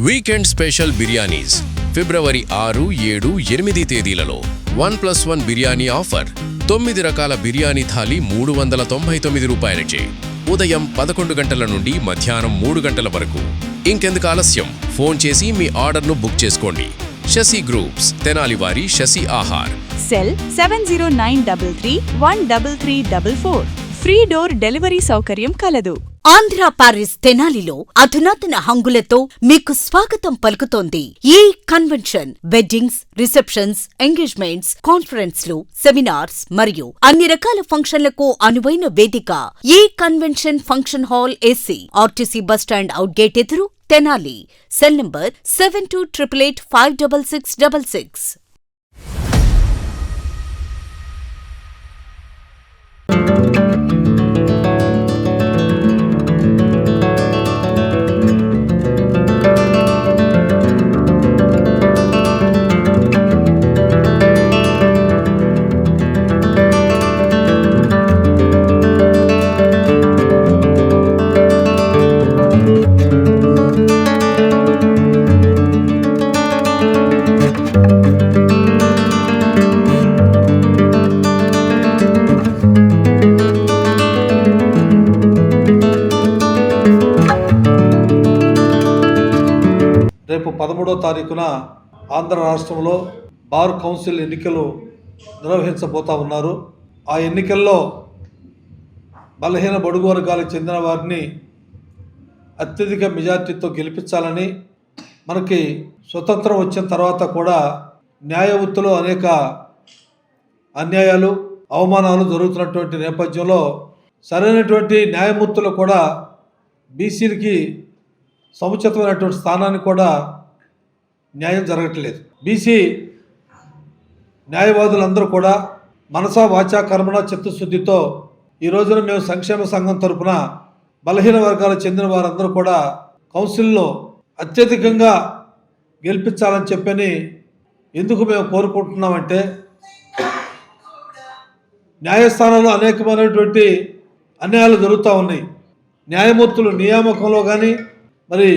Weekend special biryanis ఫిబ్రవరి 6, 7, 8 తేదీలలో 1+1 biryani offer. 9 రకాల బిర్యానీ థాలీ 399 రూపాయలచే. ఉదయం 11 గంటల నుండి మధ్యాహ్నం 3 గంటల వరకు. ఇంకెందుకు ఆలస్యం, ఫోన్ చేసి మీ ఆర్డర్ను బుక్ చేసుకోండి. శశి గ్రూప్స్, తెనాలి వారి Sasi Aahar. Cell 7093313344. Free door delivery సౌకర్యం కలదు. ఆంధ్ర పారిస్ తెనాలిలో అధునాతన హంగులతో మీకు స్వాగతం పలుకుతోంది ఈ కన్వెన్షన్. వెడ్డింగ్స్, రిసెప్షన్స్, ఎంగేజ్మెంట్స్, కాన్ఫరెన్స్లు, సెమినార్స్ మరియు అన్ని రకాల ఫంక్షన్లకు అనువైన వేదిక. ఈ convention function hall AC, RTC bus stand out gate ఎదురు, తెనాలి. Cell number 7288856666. రేపు 13వ తారీఖున ఆంధ్ర రాష్ట్రంలో బార్ కౌన్సిల్ ఎన్నికలు నిర్వహించబోతా ఉన్నారు. ఆ ఎన్నికల్లో బలహీన బడుగు వర్గాలకు చెందిన వారిని అత్యధిక మెజార్టీతో గెలిపించాలని, మనకి స్వతంత్రం వచ్చిన తర్వాత కూడా న్యాయ వృత్తిలో అనేక అన్యాయాలు, అవమానాలు జరుగుతున్నటువంటి నేపథ్యంలో సరైనటువంటి న్యాయమూర్తులు కూడా బీసీలకి సముచితమైనటువంటి స్థానాన్ని కూడా న్యాయం జరగట్లేదు. బీసీ న్యాయవాదులందరూ కూడా మనసా వాచా కర్మణ చిత్తశుద్ధితో ఈ రోజున మేము సంక్షేమ సంఘం తరపున బలహీన వర్గాలకు చెందిన వారందరూ కూడా కౌన్సిల్లో అత్యధికంగా గెలిపించాలని చెప్పని ఎందుకు మేము కోరుకుంటున్నామంటే, న్యాయస్థానంలో అనేకమైనటువంటి అన్యాయాలు జరుగుతూ ఉన్నాయి. న్యాయమూర్తులు నియామకంలో కానీ, మరి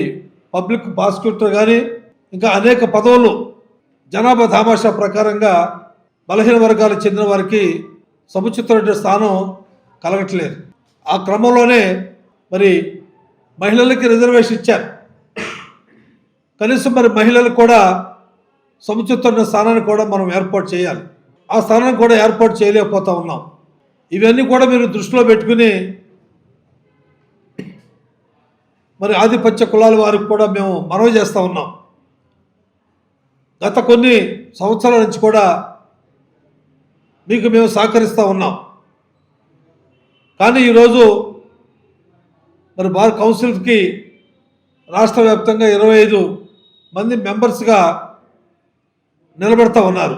పబ్లిక్ ప్రాసిక్యూటర్ కానీ, ఇంకా అనేక పదవులు జనాభా దామాషా ప్రకారంగా బలహీన వర్గాలకు చెందిన వారికి సముచితమైన స్థానం కలగట్లేదు. ఆ క్రమంలోనే మరి మహిళలకి రిజర్వేషన్ ఇచ్చారు. కనీసం మరి మహిళలకు కూడా సముచితమైన స్థానాన్ని కూడా మనం ఏర్పాటు చేయాలి. ఆ స్థానాన్ని కూడా ఏర్పాటు చేయలేకపోతా ఉన్నాం. ఇవన్నీ కూడా మీరు దృష్టిలో పెట్టుకుని మరి ఆధిపత్య కులాల వారికి కూడా మేము మనవి చేస్తూ ఉన్నాం. గత కొన్ని సంవత్సరాల నుంచి కూడా మీకు మేము సహకరిస్తూ ఉన్నాం. కానీ ఈరోజు మరి బార్ కౌన్సిల్కి రాష్ట్ర వ్యాప్తంగా 25 మంది మెంబర్స్గా నిలబెడతా ఉన్నారు.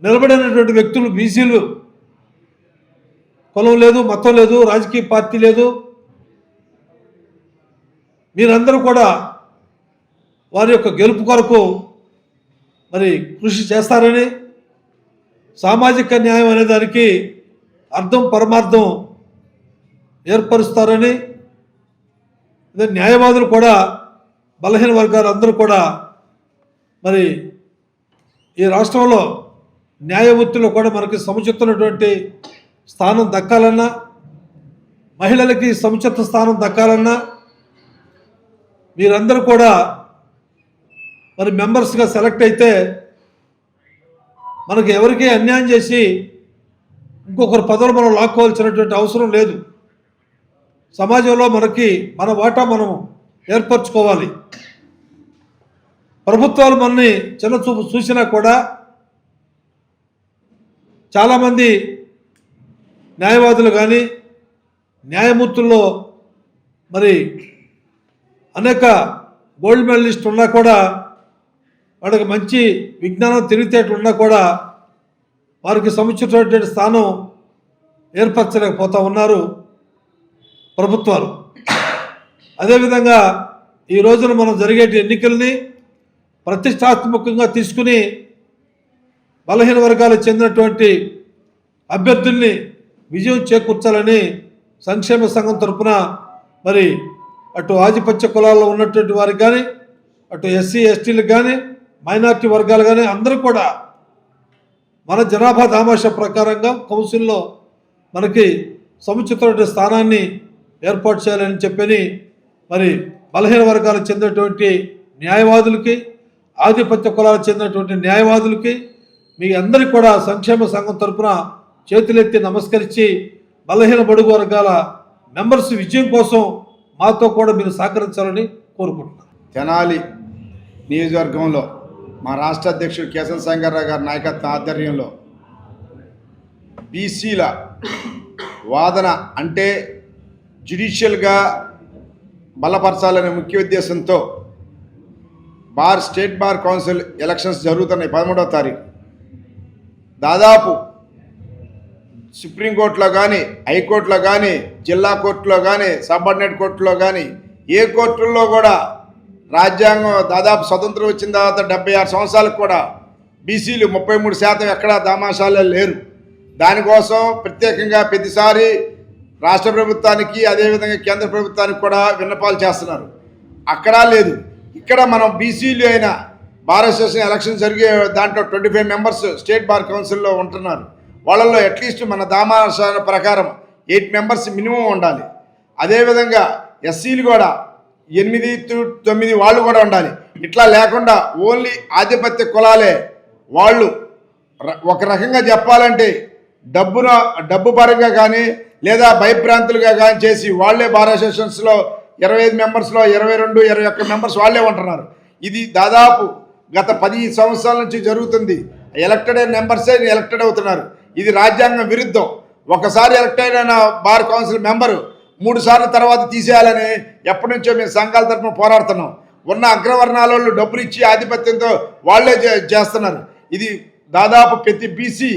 నిలబడినటువంటి వ్యక్తులు బీసీలు, కులం లేదు, మతం లేదు, రాజకీయ పార్టీ లేదు. మీరందరూ కూడా వారి యొక్క గెలుపు కొరకు మరి కృషి చేస్తారని, సామాజిక న్యాయం అనే దానికి అర్థం పరమార్థం ఏర్పరుస్తారని, న్యాయవాదులు కూడా బలహీన వర్గాలు అందరూ కూడా మరి ఈ రాష్ట్రంలో న్యాయ వృత్తిలో కూడా మనకి సముచితమైనటువంటి స్థానం దక్కాలన్నా, మహిళలకి సముచిత స్థానం దక్కాలన్నా మీరందరూ కూడా మరి మెంబర్స్గా సెలెక్ట్ అయితే మనకి ఎవరికి అన్యాయం చేసి ఇంకొకరు పదవులు మనం లాక్కోవాల్సినటువంటి అవసరం లేదు. సమాజంలో మనకి మన వాటా మనం ఏర్పరచుకోవాలి. ప్రభుత్వాలు మనని చిన్న చూపు చూసినా కూడా చాలామంది న్యాయవాదులు కానీ, న్యాయమూర్తుల్లో మరి అనేక గోల్డ్ మెడలిస్ట్ ఉన్నా కూడా, వాళ్ళకి మంచి విజ్ఞానం తెలివితేటలు ఉన్నా కూడా వారికి సముచితమైనటువంటి స్థానం ఏర్పరచలేకపోతూ ఉన్నారు ప్రభుత్వాలు. అదేవిధంగా ఈ రోజున మనం జరిగే ఎన్నికల్ని ప్రతిష్టాత్మకంగా తీసుకుని బలహీన వర్గాలకు చెందినటువంటి అభ్యర్థుల్ని విజయం చేకూర్చాలని సంక్షేమ సంఘం తరపున మరి అటు ఆధిపత్య కులాల్లో ఉన్నటువంటి వారికి కానీ, అటు ఎస్సీ ఎస్టీలకు కానీ, మైనార్టీ వర్గాలు కానీ అందరూ కూడా మన జనాభా దామాషా ప్రకారంగా కౌన్సిల్లో మనకి సముచితమైన స్థానాన్ని ఏర్పాటు చేయాలని చెప్పని మరి బలహీన వర్గాలకు చెందినటువంటి న్యాయవాదులకి, ఆధిపత్య కులాలకు చెందినటువంటి న్యాయవాదులకి మీ అందరికీ కూడా సంక్షేమ సంఘం తరపున చేతులెత్తి నమస్కరించి బలహీన బడుగు వర్గాల మెంబర్స్ విజయం కోసం మాతో కూడా మీరు సహకరించాలని కోరుకుంటున్నాను. తెనాలి నియోజకవర్గంలో మా రాష్ట్ర అధ్యక్షుడు కేశవ శంకర్రావు గారి నాయకత్వ ఆధ్వర్యంలో బీసీల వాదన అంటే జ్యుడిషియల్గా బలపరచాలనే ముఖ్య ఉద్దేశంతో స్టేట్ బార్ కౌన్సిల్ ఎలక్షన్స్ జరుగుతున్నాయి 13వ తారీఖు. దాదాపు సుప్రీంకోర్టులో కానీ, హైకోర్టులో కానీ, జిల్లా కోర్టులో కానీ, సబార్డినేట్ కోర్టులో కానీ ఏ కోర్టుల్లో కూడా రాజ్యాంగం దాదాపు స్వతంత్రం వచ్చిన తర్వాత 76 సంవత్సరాలకు కూడా బీసీలు 33% ఎక్కడా దామాషాలే లేరు. దానికోసం ప్రత్యేకంగా ప్రతిసారి రాష్ట్ర ప్రభుత్వానికి అదేవిధంగా కేంద్ర ప్రభుత్వానికి కూడా విన్నపాలు చేస్తున్నారు. అక్కడా లేదు. ఇక్కడ మనం బీసీలు అయిన బార్ అసోసియేషన్ ఎలక్షన్ జరిగే దాంట్లో 25 మెంబర్స్ స్టేట్ బార్ కౌన్సిల్లో ఉంటున్నారు. వాళ్ళల్లో అట్లీస్ట్ మన దామాషాల ప్రకారం 8 మెంబర్స్ మినిమం ఉండాలి. అదేవిధంగా ఎస్సీలు కూడా 8-9 వాళ్ళు కూడా ఉండాలి. ఇట్లా లేకుండా ఓన్లీ ఆధిపత్య కులాలే వాళ్ళు ఒక రకంగా చెప్పాలంటే డబ్బు పరంగా కానీ లేదా భయభ్రాంతులుగా కానీ చేసి వాళ్ళే బార్ అసోసియేషన్స్లో 25 మెంబర్స్లో 22-21 మెంబర్స్ వాళ్ళే ఉంటున్నారు. ఇది దాదాపు గత 10 సంవత్సరాల నుంచి జరుగుతుంది. ఎలక్టెడ్ అయిన మెంబర్సే ఎలక్టెడ్ అవుతున్నారు. ఇది రాజ్యాంగం విరుద్ధం. ఒకసారి ఎలక్ట్ అయిన బార్ కౌన్సిల్ మెంబరు 3 సార్లు తర్వాత తీసేయాలని ఎప్పటి నుంచో మేము సంఘాల తరఫున పోరాడుతున్నాం. ఉన్న అగ్రవర్ణాల వాళ్ళు డబ్బులు ఇచ్చి ఆధిపత్యంతో వాళ్లే చేస్తున్నారు. ఇది దాదాపు ప్రతి బీసీ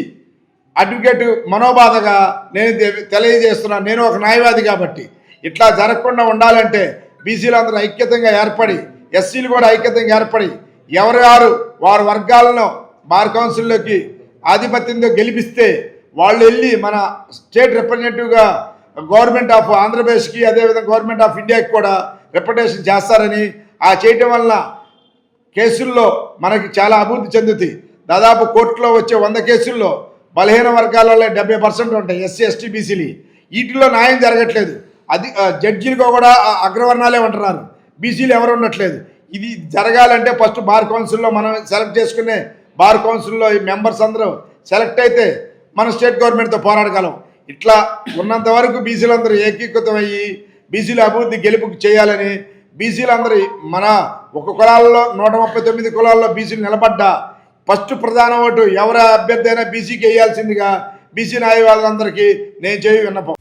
అడ్వకేట్ మనోబాధగా నేను తెలియజేస్తున్నాను. నేను ఒక న్యాయవాది కాబట్టి ఇట్లా జరగకుండా ఉండాలంటే బీసీలు అందరూ ఐక్యతంగా ఏర్పడి, ఎస్సీలు కూడా ఐక్యతంగా ఏర్పడి వారి వర్గాలను బార్ కౌన్సిల్లోకి ఆధిపత్యంతో గెలిపిస్తే వాళ్ళు వెళ్ళి మన స్టేట్ రిప్రజెంటేటివ్గా గవర్నమెంట్ ఆఫ్ ఆంధ్రప్రదేశ్కి అదేవిధంగా గవర్నమెంట్ ఆఫ్ ఇండియాకి కూడా రిప్రజెంటేషన్ చేస్తారని, ఆ చేయటం వలన కేసుల్లో మనకి చాలా అభివృద్ధి చెందుతాయి. దాదాపు కోర్టులో వచ్చే 100 కేసుల్లో బలహీన వర్గాలలో 70% ఉంటాయి ఎస్సీ ఎస్టీ బీసీలు. వీటిల్లో న్యాయం జరగట్లేదు. అది జడ్జీలుగా కూడా అగ్రవర్ణాలే ఉంటున్నారు, బీసీలు ఎవరు ఉండట్లేదు. ఇది జరగాలంటే ఫస్ట్ బార్ కౌన్సిల్లో మనం సెలెక్ట్ చేసుకునే బార్ కౌన్సిల్లో ఈ మెంబర్స్ అందరూ సెలెక్ట్ అయితే మన స్టేట్ గవర్నమెంట్తో పోరాడగలం. ఇట్లా ఉన్నంత వరకు బీసీలందరూ ఏకీకృతం అయ్యి బీసీల అభివృద్ధి గెలుపుకు చేయాలని, బీసీలందరూ మన ఒక కులాల్లో 139 కులాల్లో బీసీలు నిలబడ్డా ఫస్ట్ ప్రధాన ఓటు ఎవరి అభ్యర్థి అయినా బీసీకి వేయాల్సిందిగా బీసీ న్యాయవాదులందరికీ నేను చేయి విన్నపం.